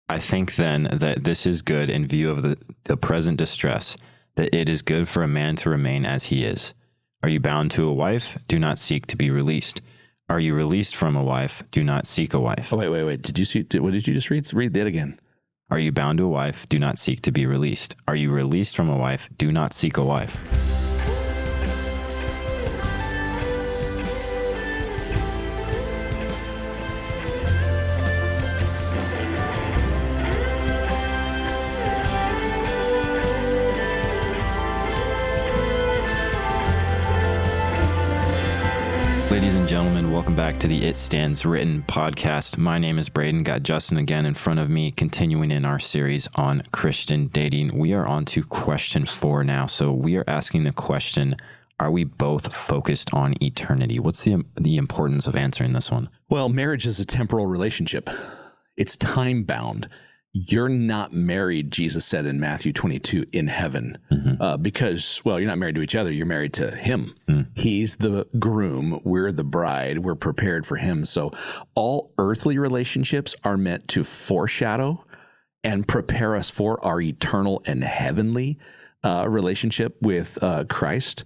I think then that this is good in view of the present distress, that it is good for a man to remain as he is. Are you bound to a wife? Do not seek to be released. Are you released from a wife? Do not seek a wife. Oh, wait. What did you just read? Read that again. Are you bound to a wife? Do not seek to be released. Are you released from a wife? Do not seek a wife. Ladies and gentlemen, welcome back to the It Stands Written podcast. My name is Braden. Got Justin again in front of me, continuing in our series on Christian dating. We are on to question 4 now. So we are asking the question, are we both focused on eternity? What's the importance of answering this one? Well, marriage is a temporal relationship. It's time-bound. You're not married, Jesus said in Matthew 22, in heaven, because, well, you're not married to each other. You're married to him. He's the groom. We're the bride. We're prepared for him. So all earthly relationships are meant to foreshadow and prepare us for our eternal and heavenly relationship with Christ.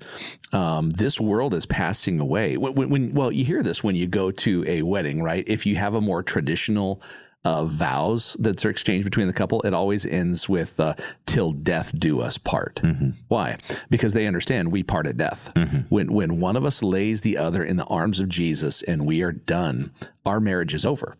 This world is passing away. Well, you hear this when you go to a wedding, right? If you have a more traditional vows that are exchanged between the couple, it always ends with till death do us part. Why? Because they understand we part at death. When one of us lays the other in the arms of Jesus and we are done, our marriage is over.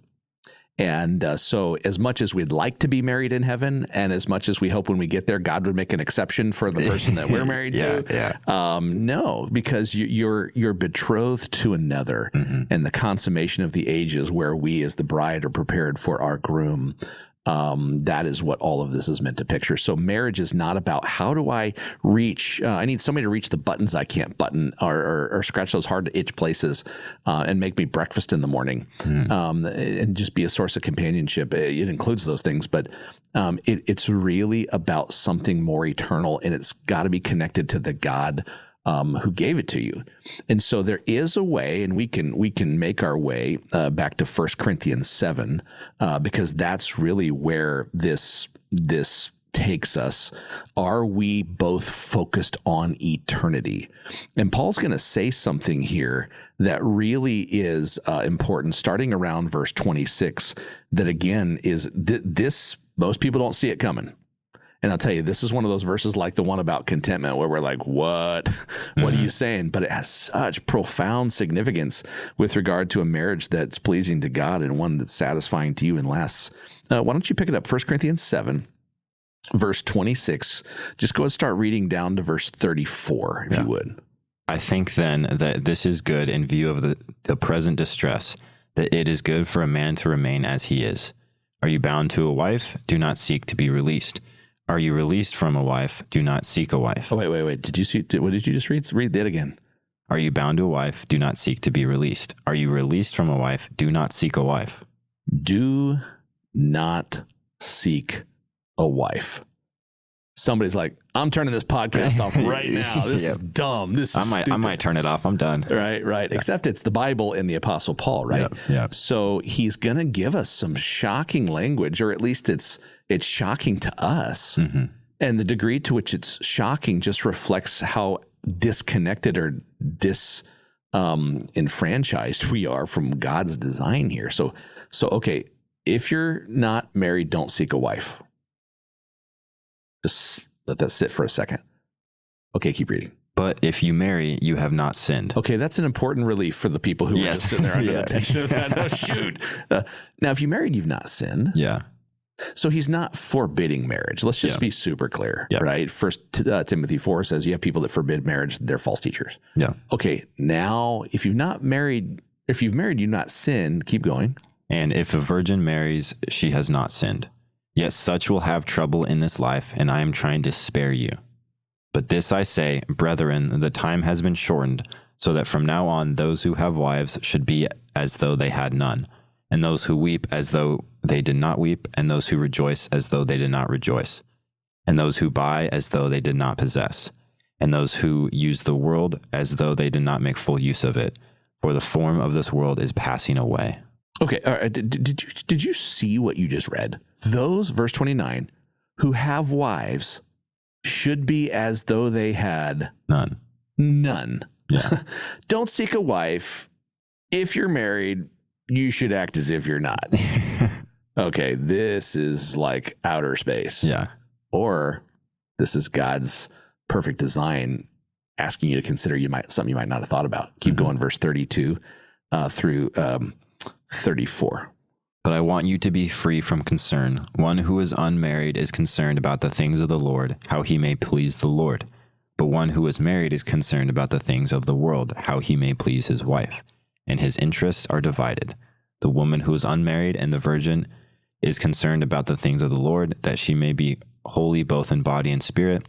And so as much as we'd like to be married in heaven, and as much as we hope when we get there, God would make an exception for the person that we're married to, no, because you're betrothed to another, and the consummation of the ages where we as the bride are prepared for our groom. That is what all of this is meant to picture. So marriage is not about how do I reach, I need somebody to reach the buttons I can't button or scratch those hard to itch places and make me breakfast in the morning and just be a source of companionship. It includes those things, but it's really about something more eternal, and it's got to be connected to the God who gave it to you. And so there is a way, and we can make our way back to 1 Corinthians 7, because that's really where this takes us. Are we both focused on eternity? And Paul's going to say something here that really is important, starting around verse 26, that again is this, most people don't see it coming. And I'll tell you, this is one of those verses like the one about contentment where we're like, what are you saying? But it has such profound significance with regard to a marriage that's pleasing to God and one that's satisfying to you and lasts. Why don't you pick it up? 1 Corinthians 7, verse 26. Just go and start reading down to verse 34, if you would. I think then that this is good in view of the present distress, that it is good for a man to remain as he is. Are you bound to a wife? Do not seek to be released. Are you released from a wife? Do not seek a wife. Oh, wait. What did you just read? Read that again. Are you bound to a wife? Do not seek to be released. Are you released from a wife? Do not seek a wife. Do not seek a wife. Somebody's like, I'm turning this podcast off right now. This is dumb. This is stupid. I might turn it off. I'm done. Right. Yeah. Except it's the Bible and the Apostle Paul, right? Yeah. So he's going to give us some shocking language, or at least it's shocking to us. And the degree to which it's shocking just reflects how disconnected or enfranchised we are from God's design here. So okay, if you're not married, don't seek a wife. Just let that sit for a second. Okay, keep reading. But if you marry, you have not sinned. Okay, that's an important relief for the people who were just sitting there under the tension of that. No, shoot. Now, if you married, you've not sinned. Yeah. So he's not forbidding marriage. Let's just be super clear, right? First Timothy 4 says you have people that forbid marriage. They're false teachers. Yeah. Okay, now, if you've married, you've not sinned. Keep going. And if a virgin marries, she has not sinned. Yet such will have trouble in this life, and I am trying to spare you. But this I say, brethren, the time has been shortened, so that from now on those who have wives should be as though they had none, and those who weep as though they did not weep, and those who rejoice as though they did not rejoice, and those who buy as though they did not possess, and those who use the world as though they did not make full use of it. For the form of this world is passing away. Okay, all right. Did you see what you just read? Those, verse 29, who have wives should be as though they had none. Yeah. Don't seek a wife. If you're married, you should act as if you're not. Okay, this is like outer space. Yeah. Or this is God's perfect design asking you to consider something you might not have thought about. Keep going, verse 32 through 34. But I want you to be free from concern. One who is unmarried is concerned about the things of the Lord, how he may please the Lord. But one who is married is concerned about the things of the world, how he may please his wife. And his interests are divided. The woman who is unmarried and the virgin is concerned about the things of the Lord, that she may be holy both in body and spirit.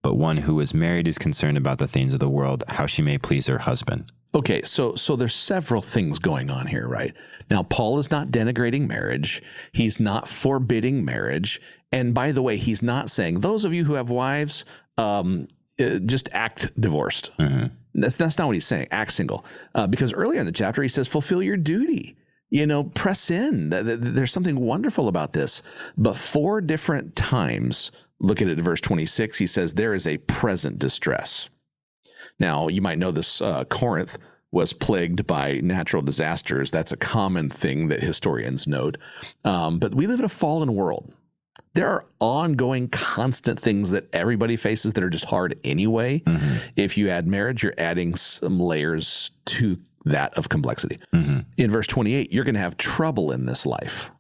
But one who is married is concerned about the things of the world, how she may please her husband. Okay, so there's several things going on here, right? Now, Paul is not denigrating marriage. He's not forbidding marriage. And by the way, he's not saying, those of you who have wives, just act divorced. Mm-hmm. That's not what he's saying. Act single. Because earlier in the chapter, he says, fulfill your duty. Press in. There's something wonderful about this. But 4 different times, look at it in verse 26, he says, there is a present distress. Now, you might know this, Corinth was plagued by natural disasters. That's a common thing that historians note. But we live in a fallen world. There are ongoing, constant things that everybody faces that are just hard anyway. Mm-hmm. If you add marriage, you're adding some layers to that of complexity. Mm-hmm. In verse 28, you're going to have trouble in this life.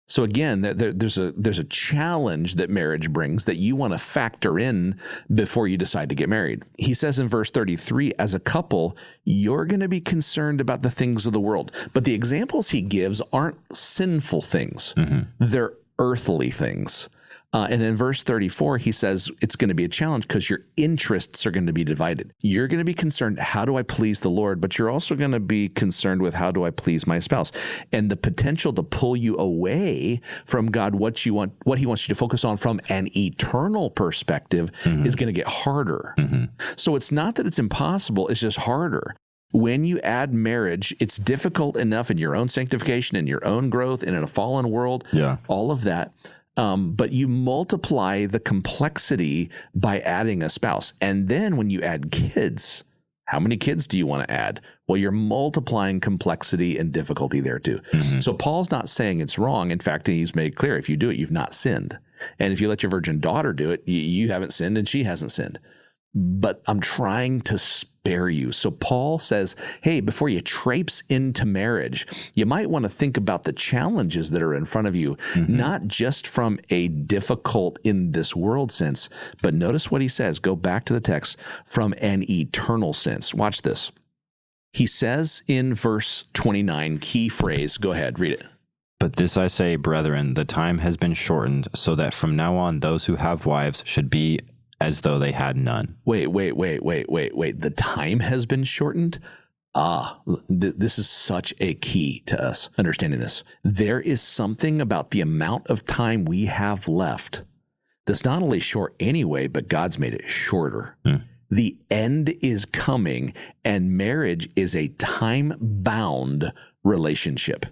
So again, there's a challenge that marriage brings that you want to factor in before you decide to get married. He says in verse 33, as a couple, you're going to be concerned about the things of the world. But the examples he gives aren't sinful things. Mm-hmm. They're earthly things. And in verse 34, he says it's going to be a challenge because your interests are going to be divided. You're going to be concerned, how do I please the Lord? But you're also going to be concerned with, how do I please my spouse? And the potential to pull you away from God, what he wants you to focus on from an eternal perspective, mm-hmm. is going to get harder. Mm-hmm. So it's not that it's impossible, it's just harder. When you add marriage, it's difficult enough in your own sanctification, in your own growth, and in a fallen world, all of that. But you multiply the complexity by adding a spouse. And then when you add kids, how many kids do you want to add? Well, you're multiplying complexity and difficulty there too. Mm-hmm. So Paul's not saying it's wrong. In fact, he's made clear, if you do it, you've not sinned. And if you let your virgin daughter do it, you haven't sinned and she hasn't sinned. But I'm trying to spare you. So Paul says, hey, before you traipse into marriage, you might want to think about the challenges that are in front of you, mm-hmm. not just from a difficult in this world sense, but notice what he says. Go back to the text, from an eternal sense. Watch this. He says in verse 29, key phrase, go ahead, read it. But this I say, brethren, the time has been shortened, so that from now on those who have wives should be as though they had none. Wait. The time has been shortened? This is such a key to us understanding this. There is something about the amount of time we have left that's not only short anyway, but God's made it shorter. The end is coming, and marriage is a time-bound relationship.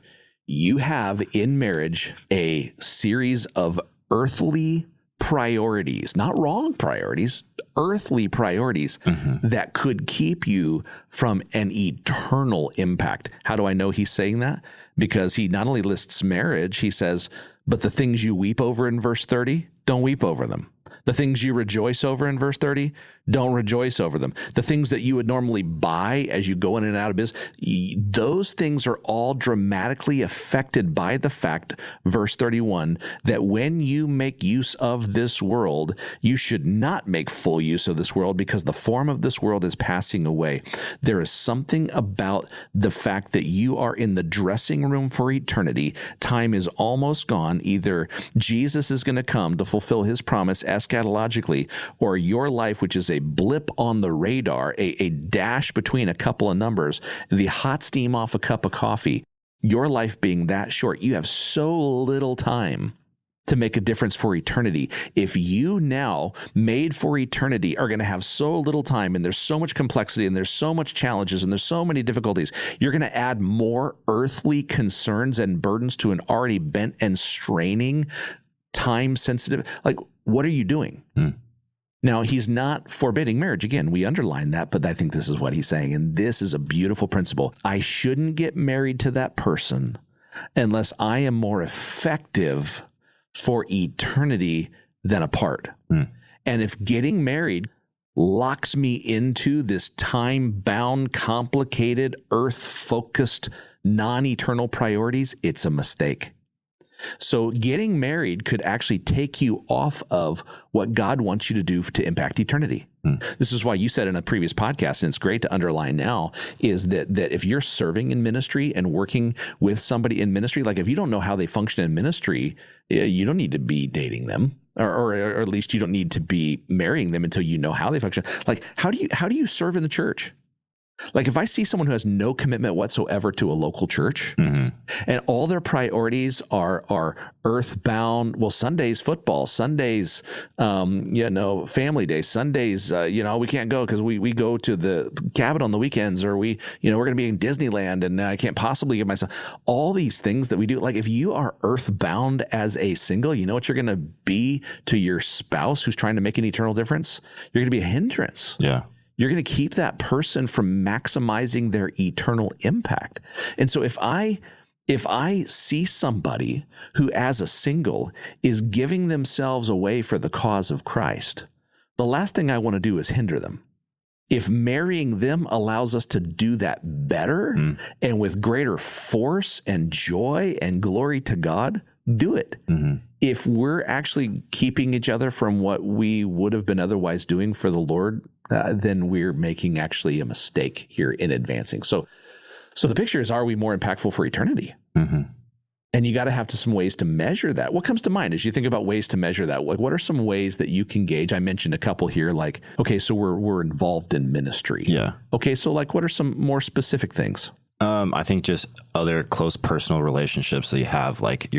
You have in marriage a series of earthly priorities, not wrong priorities, earthly priorities, mm-hmm. that could keep you from an eternal impact. How do I know he's saying that? Because he not only lists marriage, he says, but the things you weep over in verse 30, don't weep over them. The things you rejoice over in verse 30, don't rejoice over them. The things that you would normally buy as you go in and out of business, those things are all dramatically affected by the fact, verse 31, that when you make use of this world, you should not make full use of this world because the form of this world is passing away. There is something about the fact that you are in the dressing room for eternity. Time is almost gone. Either Jesus is going to come to fulfill his promise eschatologically, or your life, which is a blip on the radar, a dash between a couple of numbers, the hot steam off a cup of coffee, your life being that short, you have so little time to make a difference for eternity. If you now, made for eternity, are going to have so little time, and there's so much complexity, and there's so much challenges, and there's so many difficulties, you're going to add more earthly concerns and burdens to an already bent and straining, time-sensitive, like, what are you doing? Now, he's not forbidding marriage. Again, we underline that, but I think this is what he's saying, and this is a beautiful principle. I shouldn't get married to that person unless I am more effective for eternity than apart. And if getting married locks me into this time-bound, complicated, earth-focused, non-eternal priorities, it's a mistake. So getting married could actually take you off of what God wants you to do to impact eternity. This is why you said in a previous podcast, and it's great to underline now, is that if you're serving in ministry and working with somebody in ministry, like if you don't know how they function in ministry, you don't need to be dating them, or at least you don't need to be marrying them until you know how they function. Like, how do you serve in the church? Like, if I see someone who has no commitment whatsoever to a local church, and all their priorities are earthbound, well, Sundays football, Sundays, family days, Sundays, we can't go because we go to the cabin on the weekends, or we're going to be in Disneyland, and I can't possibly give myself all these things that we do. Like, if you are earthbound as a single, you know what you're going to be to your spouse who's trying to make an eternal difference? You're going to be a hindrance. Yeah. You're going to keep that person from maximizing their eternal impact. And so if I see somebody who, as a single, is giving themselves away for the cause of Christ, the last thing I want to do is hinder them. If marrying them allows us to do that better and with greater force and joy and glory to God, do it. If we're actually keeping each other from what we would have been otherwise doing for the Lord, then we're making actually a mistake here in advancing. So the picture is, are we more impactful for eternity? And you got to have some ways to measure that. What comes to mind as you think about ways to measure that? Like, what are some ways that you can gauge? I mentioned a couple here, like, okay, so we're involved in ministry. Yeah. Okay, so like, what are some more specific things? I think just other close personal relationships that you have, like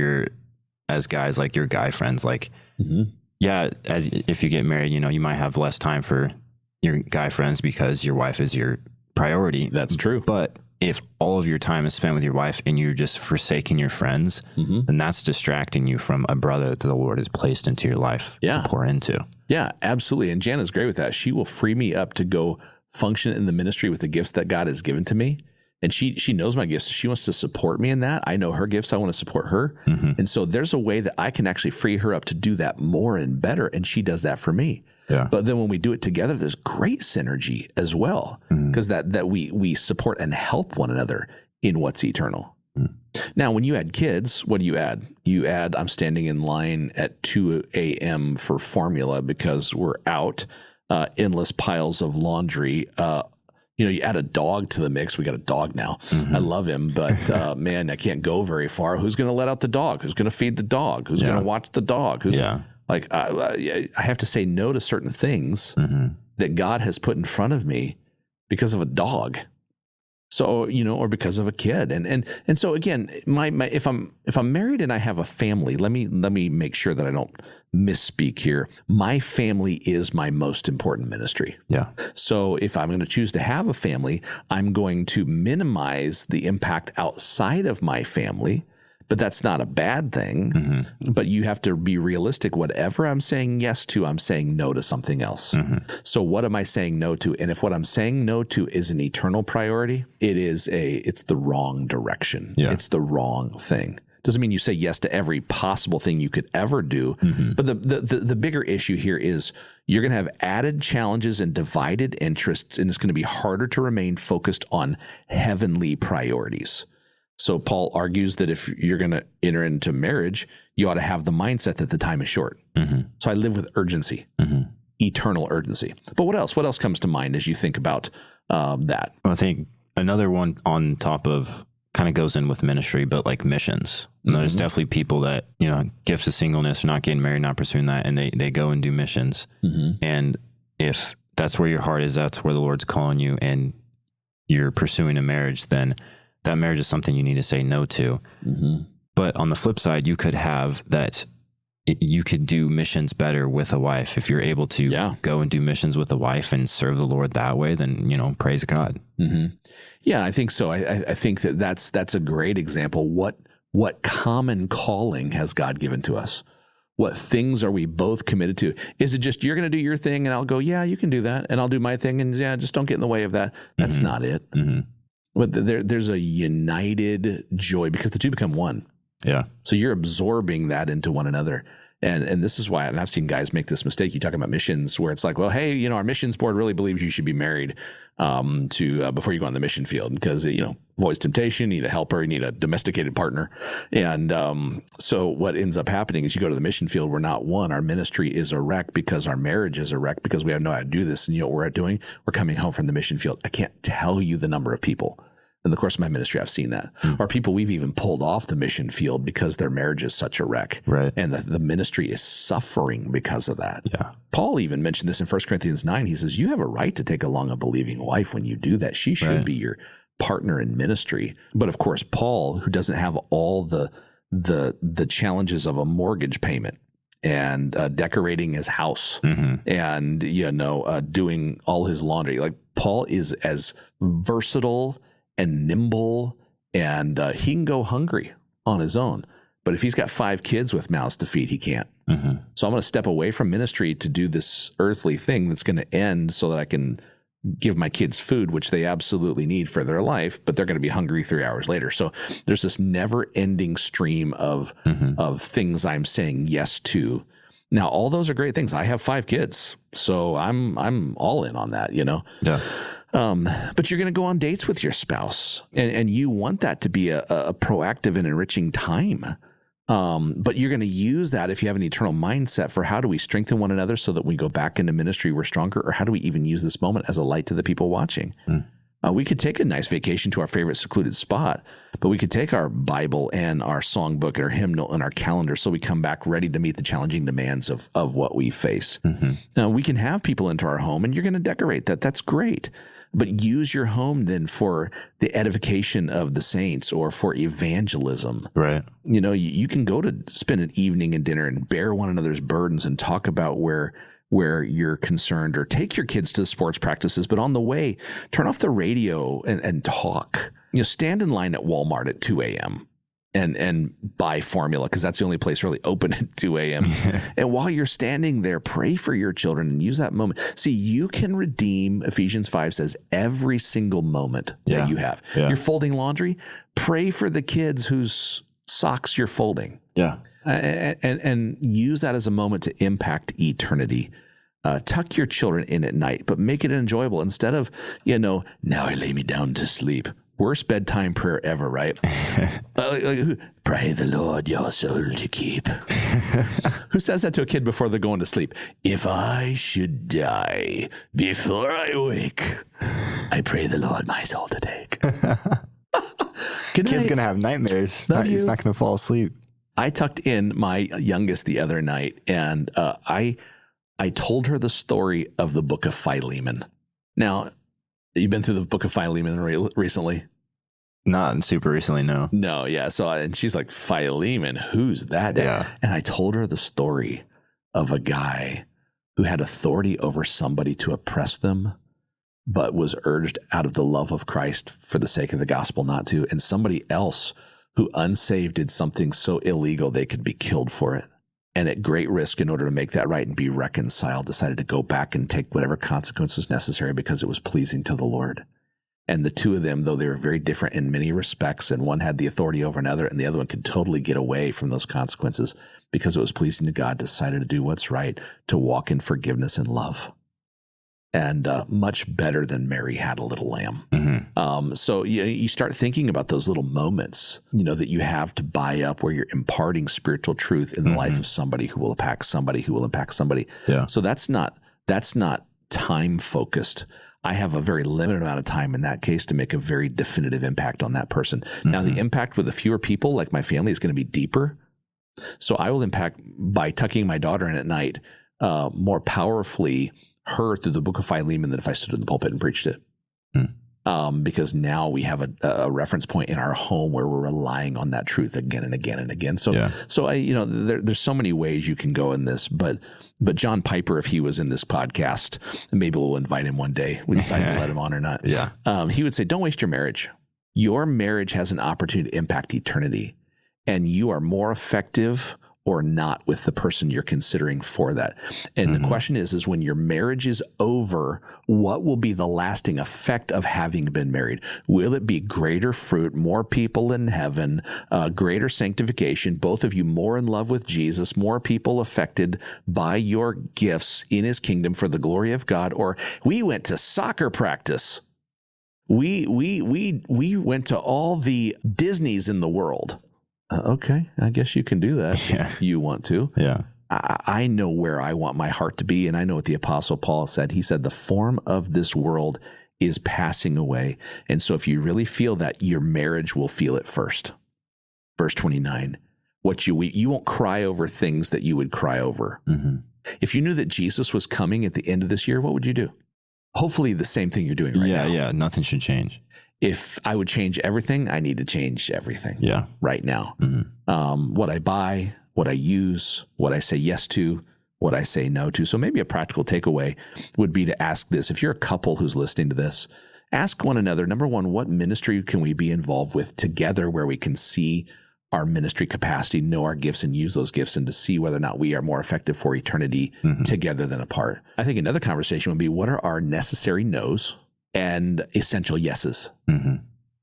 as guys, like your guy friends, like, if you get married, you might have less time for your guy friends because your wife is your priority. That's true. But if all of your time is spent with your wife and you're just forsaking your friends, then that's distracting you from a brother that the Lord has placed into your life to pour into. Yeah, absolutely. And Jana's great with that. She will free me up to go function in the ministry with the gifts that God has given to me. And she knows my gifts. She wants to support me in that. I know her gifts. I want to support her. And so there's a way that I can actually free her up to do that more and better. And she does that for me. Yeah. But then when we do it together, there's great synergy as well, because that we support and help one another in what's eternal. Now, when you add kids, what do you add? You add, I'm standing in line at 2 a.m. for formula because we're out, endless piles of laundry. You add a dog to the mix. We got a dog now. I love him, but man, I can't go very far. Who's going to let out the dog? Who's going to feed the dog? Who's going to watch the dog? Like, I have to say no to certain things that God has put in front of me because of a dog. So, or because of a kid. And so again, if I'm married and I have a family, let me make sure that I don't misspeak here. My family is my most important ministry. Yeah. So if I'm going to choose to have a family, I'm going to minimize the impact outside of my family. But that's not a bad thing. But you have to be realistic. Whatever I'm saying yes to, I'm saying no to something else. So what am I saying no to? And if what I'm saying no to is an eternal priority, it's the wrong direction. Yeah. It's the wrong thing. Doesn't mean you say yes to every possible thing you could ever do. But the bigger issue here is you're going to have added challenges and divided interests, and it's going to be harder to remain focused on heavenly priorities. So Paul argues that if you're going to enter into marriage, you ought to have the mindset that the time is short. So I live with urgency, eternal urgency. But what else? What else comes to mind as you think about that? I think another one on top of kind of goes in with ministry, but like missions. And there's definitely people that, gifts of singleness, are not getting married, not pursuing that, and they go and do missions. And if that's where your heart is, that's where the Lord's calling you, and you're pursuing a marriage, then that marriage is something you need to say no to. But on the flip side, you could have that you could do missions better with a wife. If you're able to go and do missions with a wife and serve the Lord that way, then, praise God. Mm-hmm. Yeah, I think so. I think that's a great example. What common calling has God given to us? What things are we both committed to? Is it just you're going to do your thing and I'll go, yeah, you can do that, and I'll do my thing, and just don't get in the way of that? That's not it. Mm-hmm. But there's a united joy because the two become one. Yeah. So you're absorbing that into one another. And this is why, and I've seen guys make this mistake. You talk about missions where it's like, well, hey, our missions board really believes you should be married before you go on the mission field because, avoids temptation, you need a helper, you need a domesticated partner. And so what ends up happening is you go to the mission field, we're not one. Our ministry is a wreck because our marriage is a wreck because we have no idea how to do this. And what we're doing? We're coming home from the mission field. I can't tell you the number of people. In the course of my ministry, I've seen that. Or people we've even pulled off the mission field because their marriage is such a wreck. Right. And the ministry is suffering because of that. Yeah. Paul even mentioned this in 1 Corinthians 9. He says, you have a right to take along a believing wife when you do that. She should be your partner in ministry. But of course, Paul, who doesn't have all the challenges of a mortgage payment and decorating his house and, doing all his laundry. Like Paul is as versatile and nimble, and he can go hungry on his own. But if he's got 5 kids with mouths to feed, he can't. Mm-hmm. So I'm going to step away from ministry to do this earthly thing that's going to end so that I can give my kids food, which they absolutely need for their life, but they're going to be hungry 3 hours later. So there's this never-ending stream of things I'm saying yes to. Now, all those are great things. I have 5 kids, so I'm all in on that, Yeah. But you're going to go on dates with your spouse, and you want that to be a proactive and enriching time. But you're going to use that if you have an eternal mindset for how do we strengthen one another so that when we go back into ministry, we're stronger, or how do we even use this moment as a light to the people watching? We could take a nice vacation to our favorite secluded spot, but we could take our Bible and our songbook and our hymnal and our calendar so we come back ready to meet the challenging demands of what we face. Now, we can have people into our home, and you're going to decorate that. That's great. But use your home then for the edification of the saints or for evangelism. Right. You can go to spend an evening and dinner and bear one another's burdens and talk about where you're concerned, or take your kids to the sports practices. But on the way, turn off the radio and talk. Stand in line at Walmart at 2 a.m. and buy formula because that's the only place really open at 2 a.m. And while you're standing there, pray for your children and use that moment. See, you can redeem, Ephesians 5 says, every single moment that you have. Yeah. You're folding laundry, pray for the kids whose socks you're folding. Yeah. And use that as a moment to impact eternity. Tuck your children in at night, but make it enjoyable instead of, now I lay me down to sleep. Worst bedtime prayer ever, right? Pray the Lord your soul to keep. Who says that to a kid before they're going to sleep? If I should die before I wake, I pray the Lord my soul to take. Kid's going to have nightmares. He's not going to fall asleep. I tucked in my youngest the other night, and I told her the story of the book of Philemon. Now, you've been through the book of Philemon recently? Not super recently, no. No, yeah. So, and she's like, Philemon, who's that? Yeah. And I told her the story of a guy who had authority over somebody to oppress them, but was urged out of the love of Christ for the sake of the gospel not to, and somebody else who unsaved did something so illegal they could be killed for it. And at great risk, in order to make that right and be reconciled, decided to go back and take whatever consequences necessary because it was pleasing to the Lord. And the two of them, though they were very different in many respects, and one had the authority over another, and the other one could totally get away from those consequences because it was pleasing to God, decided to do what's right, to walk in forgiveness and love. And much better than Mary had a little lamb. Mm-hmm. So you start thinking about those little moments, that you have to buy up where you're imparting spiritual truth in the life of somebody who will impact somebody who will impact somebody. Yeah. So that's not time focused. I have a very limited amount of time in that case to make a very definitive impact on that person. Mm-hmm. Now, the impact with a fewer people, like my family, is going to be deeper. So I will impact by tucking my daughter in at night more powerfully her through the book of Philemon than if I stood in the pulpit and preached it. because now we have a reference point in our home where we're relying on that truth again and again and again. So, there's so many ways you can go in this, but John Piper, if he was in this podcast, maybe we'll invite him one day. We decide to let him on or not. Yeah. He would say, don't waste your marriage. Your marriage has an opportunity to impact eternity, and you are more effective or not with the person you're considering for that. And the question is when your marriage is over, what will be the lasting effect of having been married? Will it be greater fruit, more people in heaven, greater sanctification, both of you more in love with Jesus, more people affected by your gifts in his kingdom for the glory of God? Or we went to soccer practice. We went to all the Disneys in the world. Okay, I guess you can do that if you want to. Yeah. I know where I want my heart to be, and I know what the Apostle Paul said. He said, the form of this world is passing away. And so if you really feel that, your marriage will feel it first. Verse 29, you won't cry over things that you would cry over. Mm-hmm. If you knew that Jesus was coming at the end of this year, what would you do? Hopefully the same thing you're doing right now. Yeah, nothing should change. If I would change everything, I need to change everything right now. Mm-hmm. What I buy, what I use, what I say yes to, what I say no to. So maybe a practical takeaway would be to ask this. If you're a couple who's listening to this, ask one another, number one, what ministry can we be involved with together where we can see our ministry capacity, know our gifts and use those gifts, and to see whether or not we are more effective for eternity together than apart. I think another conversation would be, what are our necessary no's and essential yeses? Mm-hmm.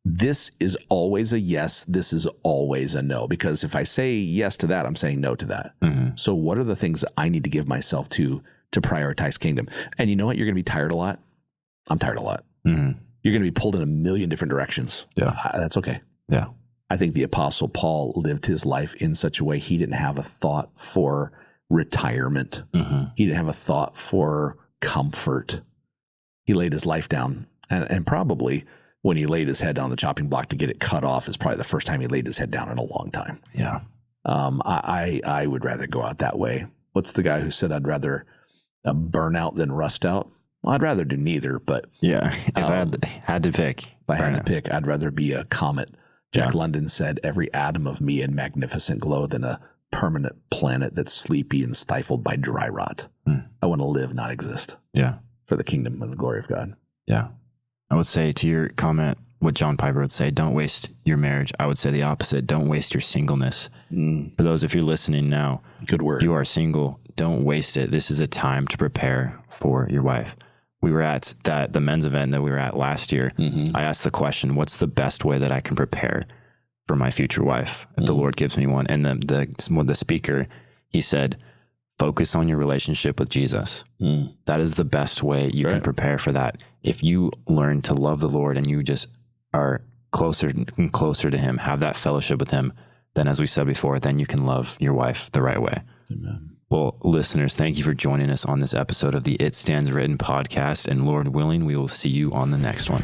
This is always a yes. This is always a no. Because if I say yes to that, I'm saying no to that. Mm-hmm. So what are the things that I need to give myself to prioritize kingdom? And you know what? You're going to be tired a lot. I'm tired a lot. Mm-hmm. You're going to be pulled in a million different directions. Yeah. That's okay. Yeah. I think the Apostle Paul lived his life in such a way he didn't have a thought for retirement. Mm-hmm. He didn't have a thought for comfort. He laid his life down, and probably when he laid his head on the chopping block to get it cut off is probably the first time he laid his head down in a long time. Yeah. I would rather go out that way. What's the guy who said, I'd rather burn out than rust out? Well, I'd rather do neither, but yeah, if I had to pick, I'd rather be a comet. Jack London said, every atom of me in magnificent glow than a permanent planet that's sleepy and stifled by dry rot. I want to live, not exist. Yeah. For the kingdom and the glory of God. Yeah. I would say to your comment, what John Piper would say, don't waste your marriage. I would say the opposite. Don't waste your singleness. For those, if you're listening now, good word. You are single. Don't waste it. This is a time to prepare for your wife. We were at the men's event that we were at last year. Mm-hmm. I asked the question, what's the best way that I can prepare for my future wife if the Lord gives me one? And the speaker, he said, focus on your relationship with Jesus. That is the best way you can prepare for that. If you learn to love the Lord and you just are closer and closer to him, have that fellowship with him, then as we said before, then you can love your wife the right way. Amen. Well, listeners, thank you for joining us on this episode of the It Stands Written podcast, and Lord willing, we will see you on the next one.